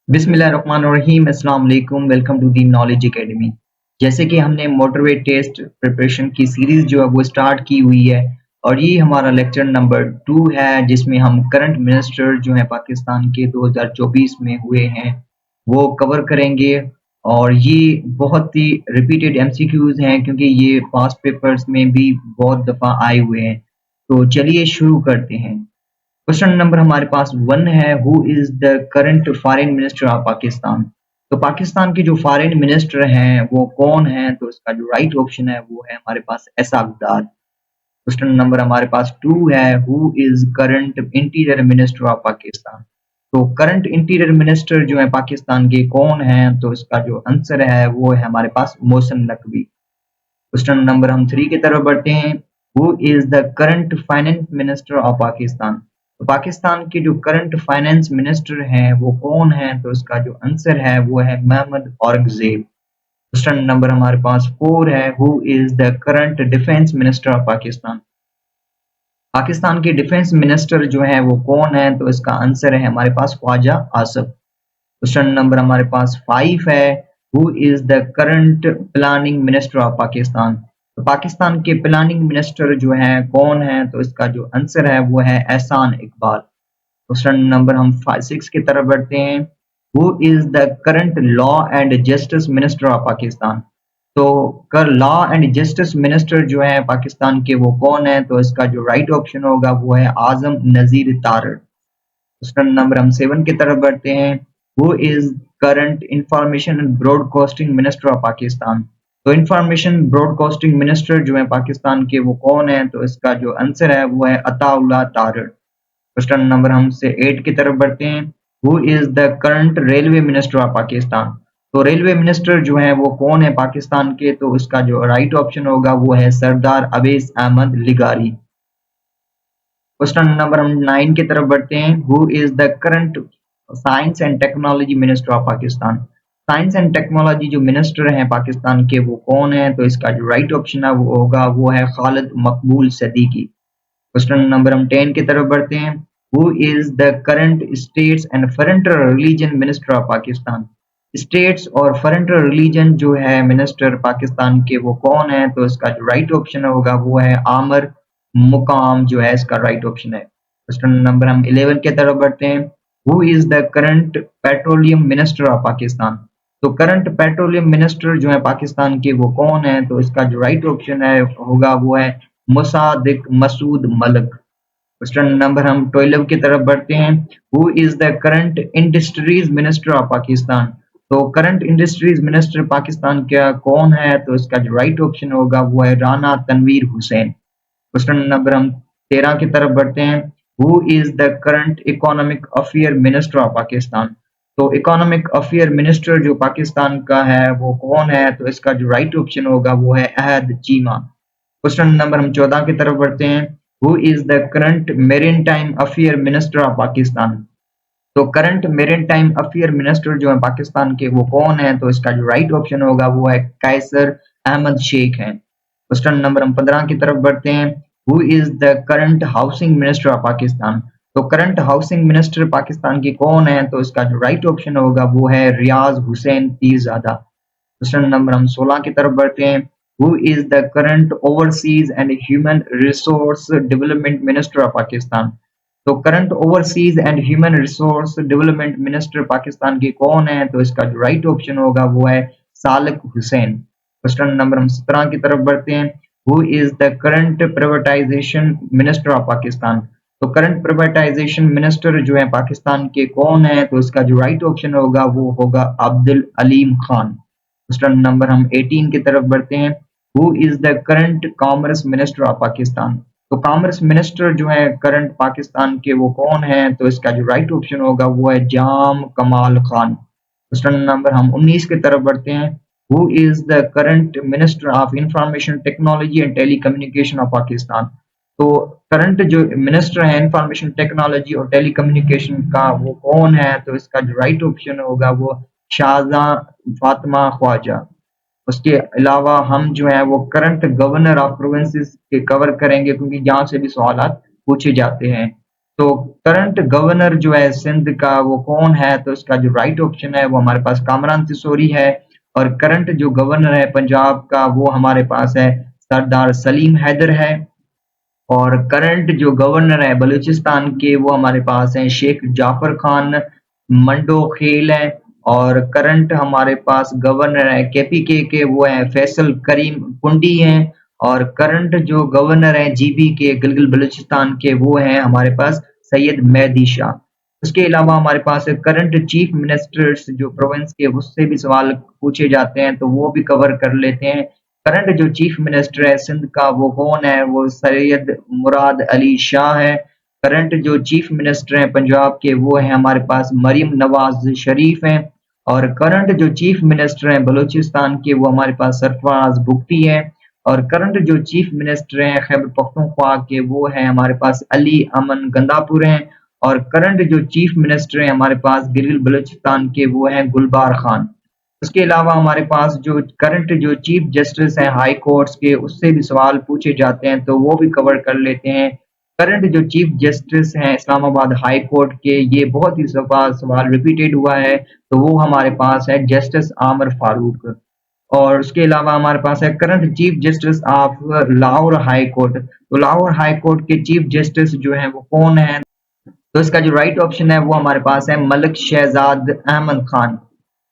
बिस्मिल्लाहिर्रहमानिर्रहीम अस्सलाम वालेकुम welcome to the knowledge academy. जैसे कि हमने मोटरवे टेस्ट प्रिपरेशन की सीरीज जो है वो स्टार्ट की हुई है और ये हमारा लेक्चर नंबर 2 है जिसमें हम करंट मिनिस्टर जो है पाकिस्तान के 2024 में हुए हैं वो कवर करेंगे। और ये बहुत ही रिपीटेड एमसीक्यूज हैं क्योंकि ये पास्ट पेपर्स में भी बहुत दफ़ा आए हुए हैं। तो चलिए शुरू करते हैं। क्वेश्चन नंबर हमारे पास 1 है, who is the current foreign minister of Pakistan. तो पाकिस्तान के जो फॉरेन मिनिस्टर हैं वो कौन है, तो इसका जो राइट ऑप्शन है वो है हमारे पास एसागदार। क्वेश्चन नंबर हमारे पास 2 है, who is current interior minister of Pakistan. तो करंट इंटीरियर मिनिस्टर जो है पाकिस्तान के कौन है, तो इसका जो आंसर है वो है हमारे पास मोहसिन नकवी। क्वेश्चन नंबर हम 3 की तरफ बढ़ते हैं, who is the current finance minister of Pakistan. तो पाकिस्तान के जो करंट फाइनेंस मिनिस्टर हैं वो कौन है, तो इसका जो आंसर है वो है मोहम्मद औरंगजेब। क्वेश्चन नंबर हमारे पास 4 है, who is the current defence minister of Pakistan. Pakistan के डिफेंस मिनिस्टर जो है वो कौन है, तो इसका आंसर है हमारे पास ख्वाजा आसिफ। क्वेश्चन नंबर हमारे पास 5 है, who is the current planning minister of Pakistan. तो पाकिस्तान के प्लानिंग मिनिस्टर जो है कौन है, तो इसका जो आंसर है वो है एहसान इकबाल। क्वेश्चन नंबर हम 6 की तरफ बढ़ते हैं, who is the current law and justice minister of Pakistan. तो कर लॉ एंड जस्टिस मिनिस्टर जो है पाकिस्तान के वो कौन है, तो इसका जो राइट ऑप्शन होगा वो है आजम नजीर तारड़। क्वेश्चन नंबर हम 7 की तरफ बढ़ते हैं, who is current information and broadcasting minister of Pakistan. तो इंफॉर्मेशन ब्रॉडकास्टिंग मिनिस्टर जो है पाकिस्तान के वो कौन है, तो इसका जो आंसर है वो है अताउल्लाह तारड़। क्वेश्चन नंबर हमसे 8 की तरफ बढ़ते हैं, who is the current railway minister of Pakistan. तो रेलवे मिनिस्टर जो है वो कौन है पाकिस्तान के, तो इसका जो राइट ऑप्शन होगा वो है सरदार अवैस अहमद लिगारी। क्वेश्चन नंबर हम 9 की तरफ बढ़ते हैं, who is the current science and technology minister of Pakistan. Science and technology जो मिनिस्टर हैं पाकिस्तान के वो कौन है, तो इसका जो राइट ऑप्शन है वो होगा वो है खालिद मकबूल सदीकी। क्वेश्चन नंबर हम 10 की तरफ बढ़ते हैं, who is the current states and foreign religion minister of Pakistan. States और फॉरेन रिलीजन जो है मिनिस्टर पाकिस्तान के वो कौन है, तो इसका जो राइट ऑप्शन होगा वो है आमिर मुकाम जो है इसका राइट ऑप्शन है। क्वेश्चन नंबर हम 11 की तरफ बढ़ते हैं, who is the current petroleum minister of Pakistan. तो करंट पेट्रोलियम मिनिस्टर जो है पाकिस्तान के वो कौन है, तो इसका जो राइट ऑप्शन है होगा वो है मुसादिक मसूद मलिक। क्वेश्चन नंबर हम 12 की तरफ बढ़ते हैं, who is the current industries minister of Pakistan. तो करंट इंडस्ट्रीज मिनिस्टर पाकिस्तान का कौन है, तो इसका जो राइट ऑप्शन होगा वो है राना तनवीर हुसैन। क्वेश्चन नंबर हम 13 की तरफ बढ़ते हैं, who is the current economic affair minister of Pakistan. तो इकोनॉमिक अफेयर मिनिस्टर जो पाकिस्तान का है वो कौन है, तो इसका जो राइट ऑप्शन होगा वो है अहद चीमा। क्वेश्चन नंबर हम 14 की तरफ बढ़ते हैं, who is the current maritime affair minister of Pakistan. तो करंट मेरीटाइम अफेयर मिनिस्टर जो है पाकिस्तान के वो कौन है, तो इसका जो राइट ऑप्शन होगा वो है कैसर अहमद शेख है। क्वेश्चन नंबर हम 15 की तरफ बढ़ते हैं, who is the current housing minister of Pakistan. तो करंट हाउसिंग मिनिस्टर पाकिस्तान की कौन है, तो इसका जो राइट ऑप्शन होगा वो है रियाज हुसैन पीरजादा। क्वेश्चन नंबर हम 16 की तरफ बढ़ते हैं, who is the current overseas and human resource development minister of Pakistan. तो current overseas and human resource development minister Pakistan के कौन है, तो इसका जो राइट ऑप्शन होगा वो है सालिक हुसैन। क्वेश्चन नंबर हम 17 की तरफ बढ़ते हैं, who is the current privatisation minister of Pakistan. तो करंट प्राइवेटाइजेशन मिनिस्टर जो है पाकिस्तान के कौन है, तो इसका जो राइट ऑप्शन होगा वो होगा अब्दुल अलीम खान। क्वेश्चन नंबर हम 18 की तरफ बढ़ते हैं, who is the current commerce minister of Pakistan. तो कॉमर्स मिनिस्टर जो है करंट पाकिस्तान के वो कौन है, तो इसका जो राइट ऑप्शन होगा वो है जाम कमाल खान। क्वेश्चन नंबर हम 19 की तरफ बढ़ते हैं, who is the current minister of information technology and telecommunication of Pakistan. तो करंट जो मिनिस्टर है इंफॉर्मेशन टेक्नोलॉजी और टेलीकम्युनिकेशन का वो कौन है, तो इसका जो राइट ऑप्शन होगा वो शाहजहां फातिमा ख्वाजा। उसके अलावा हम जो है वो करंट गवर्नर ऑफ प्रोविंसेस के कवर करेंगे क्योंकि यहाँ से भी सवाल पूछे जाते हैं। तो करंट गवर्नर जो है सिंध का वो कौन है, तो इसका जो राइट ऑप्शन है वो हमारे पास कामरान सिसोरी है। और करंट जो गवर्नर है पंजाब का वो हमारे पास है सरदार सलीम हैदर है। और करंट जो गवर्नर है बलूचिस्तान के वो हमारे पास हैं शेख जाफर खान मंडोखेल है। और करंट हमारे पास गवर्नर है केपीके के वो है फैसल करीम कुंडी हैं। और करंट जो गवर्नर है जीबी के गिलगित बलूचिस्तान के वो हैं हमारे पास सैयद मेहदी शाह। उसके अलावा हमारे पास करंट चीफ मिनिस्टर्स जो प्रोविंस के उससे भी सवाल पूछे जाते हैं तो वो भी कवर कर लेते हैं। करंट जो चीफ मिनिस्टर है सिंध का वो कौन है, वो सैयद मुराद अली शाह है। करंट जो चीफ मिनिस्टर हैं पंजाब के वो है हमारे पास मरियम नवाज शरीफ हैं। और करंट जो चीफ मिनिस्टर हैं बलूचिस्तान के वो हमारे पास सरफराज बुगटी है। और करंट जो चीफ मिनिस्टर हैं खैबर पख्तूनख्वा के वो है हमारे पास अली अमन गंदापुर हैं। और करंट जो चीफ मिनिस्टर हैं हमारे पास गिलगित बलूचिस्तान के वो हैं गुलबार खान। उसके अलावा हमारे पास जो करंट जो चीफ जस्टिस हैं हाई कोर्ट्स के उससे भी सवाल पूछे जाते हैं तो वो भी कवर कर लेते हैं। करंट जो चीफ जस्टिस हैं इस्लामाबाद हाई कोर्ट के ये बहुत ही सवाल रिपीटेड हुआ है तो वो हमारे पास है जस्टिस आमिर फारूक। और उसके अलावा हमारे पास है current chief justice of Lahore high court. तो लाहौर हाई कोर्ट के चीफ जस्टिस जो हैं वो कौन है, तो इसका जो राइट ऑप्शन है वो हमारे पास है मलिक शहजाद अहमद खान।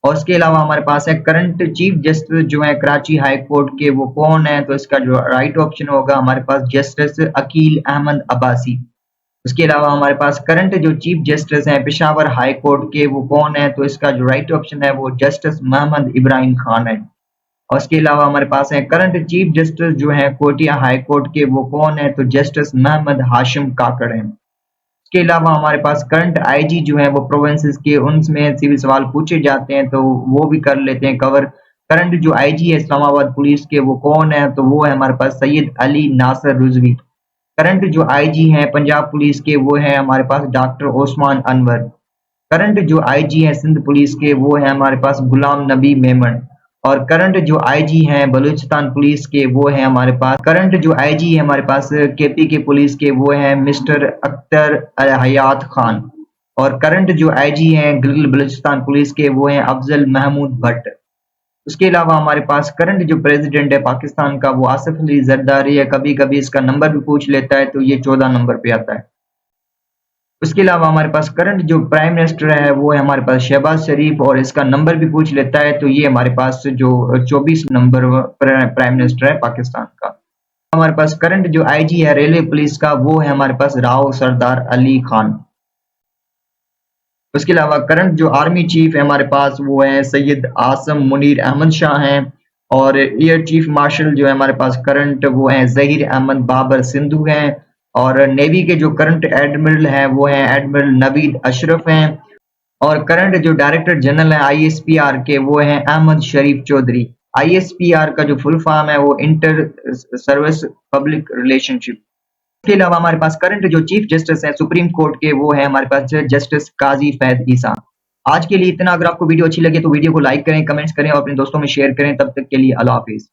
और उसके अलावा हमारे पास है करंट चीफ जस्टिस जो है कराची हाई कोर्ट के वो कौन है, तो इसका जो राइट ऑप्शन होगा हमारे पास जस्टिस अकील अहमद अब्बासी। उसके अलावा हमारे पास करंट जो चीफ जस्टिस हैं पेशावर हाई कोर्ट के वो कौन है, तो इसका जो राइट ऑप्शन है वो जस्टिस मोहम्मद इब्राहिम खान है। और उसके अलावा हमारे पास है करंट चीफ जस्टिस जो है कोटिया हाई कोर्ट के वो कौन है, तो जस्टिस मोहम्मद हाशिम काकड़ है। इसके अलावा हमारे पास करंट आईजी जो है वो प्रोविंसेस के उनमें से भी सवाल पूछे जाते हैं तो वो भी कर लेते हैं कवर। करंट जो आईजी है इस्लामाबाद पुलिस के वो कौन है, तो वो है हमारे पास सैयद अली नासर रिजवी। करंट जो आईजी है पंजाब पुलिस के वो है हमारे पास डॉक्टर ओस्मान अनवर। करंट जो आईजी है सिंध पुलिस के वो है हमारे पास गुलाम नबी मेमन। और करंट जो आईजी हैं बलूचिस्तान पुलिस के वो है हमारे पास करंट जो आईजी है हमारे पास केपी के पुलिस के वो है मिस्टर अख्तर हयात खान। और करंट जो आईजी हैं गिलगित बलूचिस्तान पुलिस के वो हैं अफजल महमूद भट्ट। उसके अलावा हमारे पास करंट जो प्रेसिडेंट है पाकिस्तान का वो आसिफ अली जरदारी है, कभी कभी इसका नंबर भी पूछ लेता है तो ये 14 नंबर पे आता है। उसके अलावा हमारे पास करंट जो प्राइम मिनिस्टर है वो है हमारे पास शहबाज शरीफ और इसका नंबर भी पूछ लेता है तो ये हमारे पास जो 24 नंबर प्राइम मिनिस्टर है पाकिस्तान का। हमारे पास करंट जो आईजी है रेलवे पुलिस का वो है हमारे पास राव सरदार अली खान। उसके अलावा करंट जो आर्मी चीफ है हमारे पास वो है सैयद आसम मुनीर अहमद शाह हैं। और एयर चीफ मार्शल जो है हमारे पास करंट वो है जहीर अहमद बाबर सिंधु हैं। और नेवी के जो करंट एडमिरल हैं वो हैं एडमिरल नवीद अशरफ हैं। और करंट जो डायरेक्टर जनरल है आईएसपीआर के वो हैं अहमद शरीफ चौधरी। आईएसपीआर का जो फुल फॉर्म है वो इंटर सर्विस पब्लिक रिलेशनशिप। इसके अलावा हमारे पास करंट जो चीफ जस्टिस है सुप्रीम कोर्ट के वो है हमारे पास जस्टिस काजी फैद ईसा। आज के लिए इतना। अगर आपको वीडियो अच्छी लगे तो वीडियो को लाइक करें, कमेंट्स करें और अपने दोस्तों में शेयर करें। तब तक के लिए अल्लाह हाफिज।